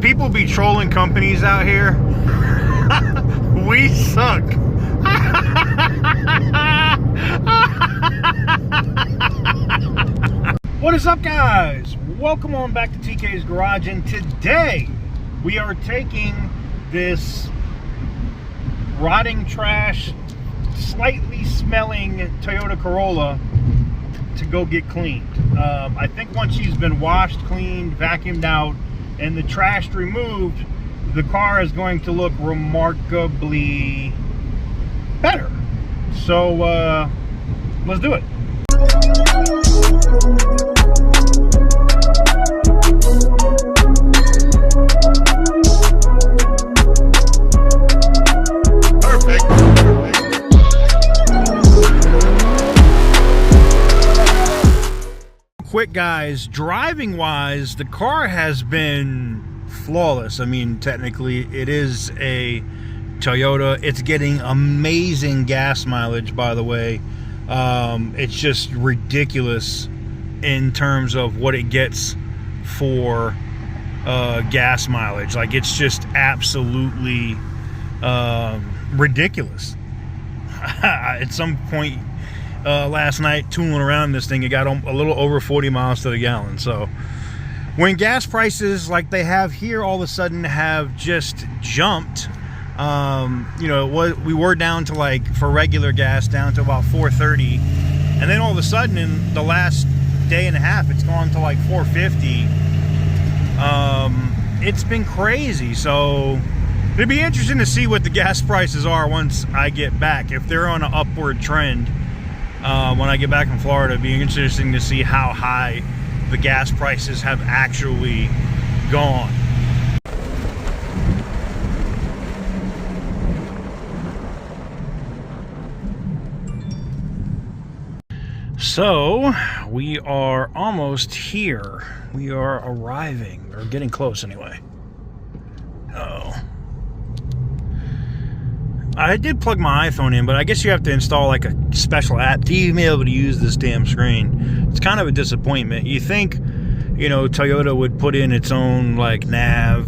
People be trolling companies out here. We suck. What is up, guys? Welcome on back to TK's Garage, and today we are taking this rotting trash, slightly smelling Toyota Corolla to go get cleaned. I think once she's been washed, cleaned, vacuumed out, and the trash removed, the car is going to look remarkably better. So let's do it. Quick, guys, driving wise, the car has been flawless. I mean, technically it is a Toyota. It's getting amazing gas mileage, by the way. It's just ridiculous in terms of what it gets for gas mileage. Like, it's just absolutely ridiculous. At some point last night, tooling around this thing, it got a little over 40 miles to the gallon. So when gas prices like they have here all of a sudden have just jumped, you know, we were down to, like, for regular gas, down to about $4.30, and then all of a sudden in the last day and a half it's gone to like $4.50. It's been crazy. So it'd be interesting to see what the gas prices are once I get back, if they're on an upward trend. When I get back from Florida, it'd be interesting to see how high the gas prices have actually gone. So we are almost here. We are arriving, or getting close anyway. Oh, I did plug my iPhone in, but I guess you have to install like a special app to even be able to use this damn screen. It's kind of a disappointment. You think, you know, Toyota would put in its own like nav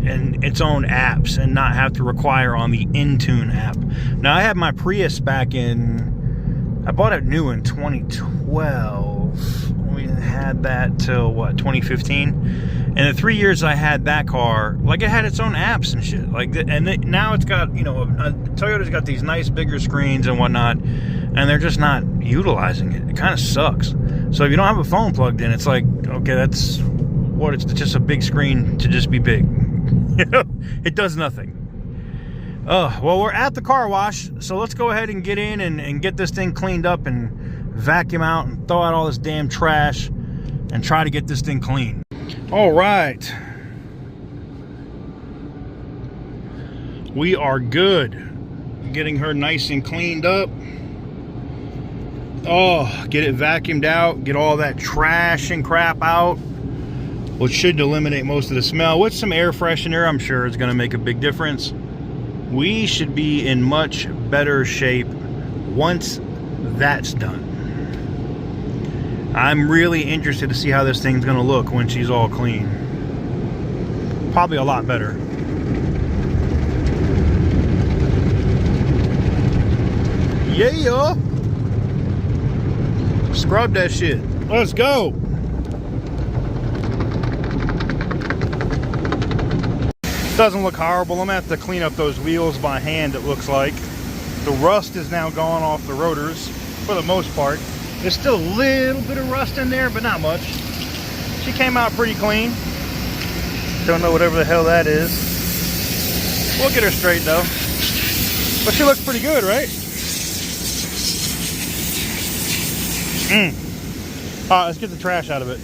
and its own apps and not have to require on the Intune app. Now, I had my Prius back in, I bought it new in 2012. We had that till what, 2015? And the 3 years I had that car, like, it had its own apps and shit. Like, now it's got, you know, Toyota's got these nice bigger screens and whatnot, and they're just not utilizing it. It kind of sucks. So if you don't have a phone plugged in, it's like, okay, that's what, it's just a big screen to just be big. You know, it does nothing. Well, we're at the car wash, so let's go ahead and get in and get this thing cleaned up and vacuum out and throw out all this damn trash and try to get this thing clean. All right, we are good. Getting her nice and cleaned up. Oh, get it vacuumed out, get all that trash and crap out, which should eliminate most of the smell. With some air freshener, I'm sure it's going to make a big difference. We should be in much better shape once that's done. I'm really interested to see how this thing's gonna look when she's all clean. Probably a lot better. Yeah! Scrub that shit. Let's go! Doesn't look horrible. I'm gonna have to clean up those wheels by hand, it looks like. The rust is now gone off the rotors, for the most part. There's still a little bit of rust in there, but not much. She came out pretty clean. Don't know whatever the hell that is. We'll get her straight though. But she looks pretty good, right? Alright, let's get the trash out of it.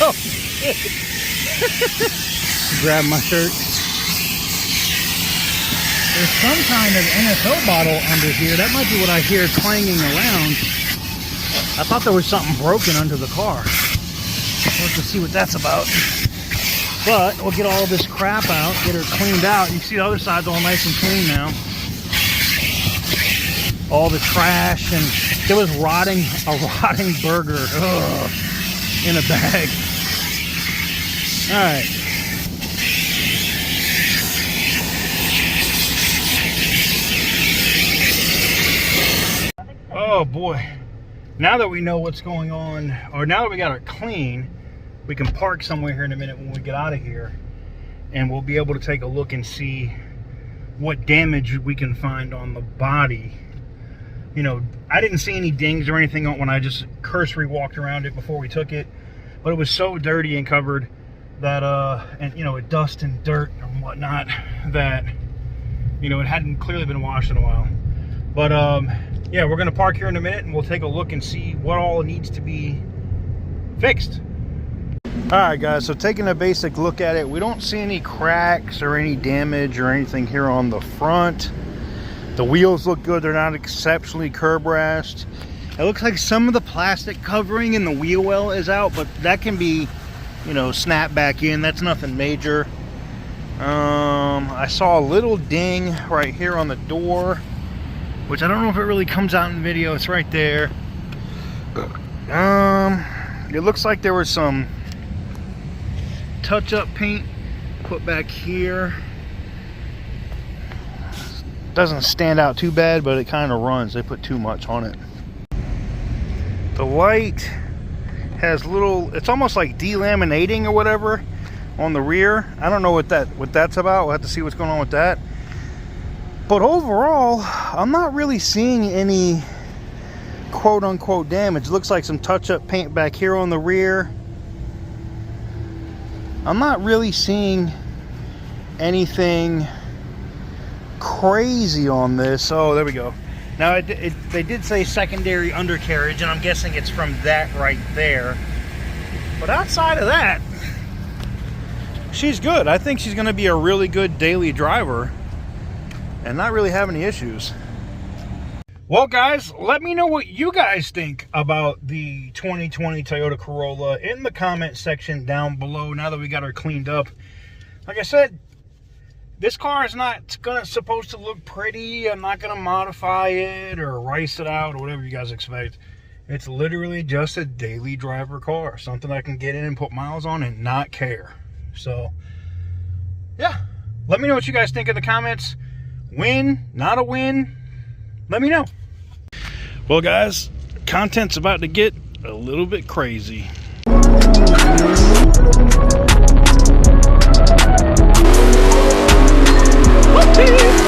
Oh, shit. Grab my shirt. There's some kind of NSO bottle under here. That might be what I hear clanging around. I thought there was something broken under the car. We'll have to see what that's about. But we'll get all this crap out, get her cleaned out. You can see the other side's all nice and clean now. all the trash, and there was a rotting burger in a bag. All right. Oh boy. Now that we know what's going on, or now that we got it clean, we can park somewhere here in a minute when we get out of here, and we'll be able to take a look and see what damage we can find on the body. You know, I didn't see any dings or anything when I just cursory walked around it before we took it, but it was so dirty and covered that, and you know, with dust and dirt and whatnot, that, you know, it hadn't clearly been washed in a while. But, yeah, we're going to park here in a minute and we'll take a look and see what all needs to be fixed. Alright guys, so taking a basic look at it, we don't see any cracks or any damage or anything here on the front. The wheels look good, they're not exceptionally curb rashed. It looks like some of the plastic covering in the wheel well is out, but that can be, you know, snapped back in. That's nothing major. I saw a little ding right here on the door, which I don't know if it really comes out in the video. It's right there. It looks like there was some touch-up paint put back here. Doesn't stand out too bad, but it kind of runs. They put too much on it. The light has little, it's almost like delaminating or whatever on the rear. I don't know what that's about. We'll have to see what's going on with that. But overall, I'm not really seeing any quote-unquote damage. It looks like some touch-up paint back here on the rear. I'm not really seeing anything crazy on this. Oh, there we go. Now, they did say secondary undercarriage, and I'm guessing it's from that right there. But outside of that, she's good. I think she's going to be a really good daily driver and not really have any issues. Well guys, let me know what you guys think about the 2020 Toyota Corolla in the comment section down below now that we got her cleaned up. Like I said, this car is not supposed to look pretty. I'm not gonna modify it or rice it out or whatever you guys expect. It's literally just a daily driver car, something I can get in and put miles on and not care. So yeah, let me know what you guys think in the comments. Win, not a win, let me know. Well guys, content's about to get a little bit crazy. Whoopsie!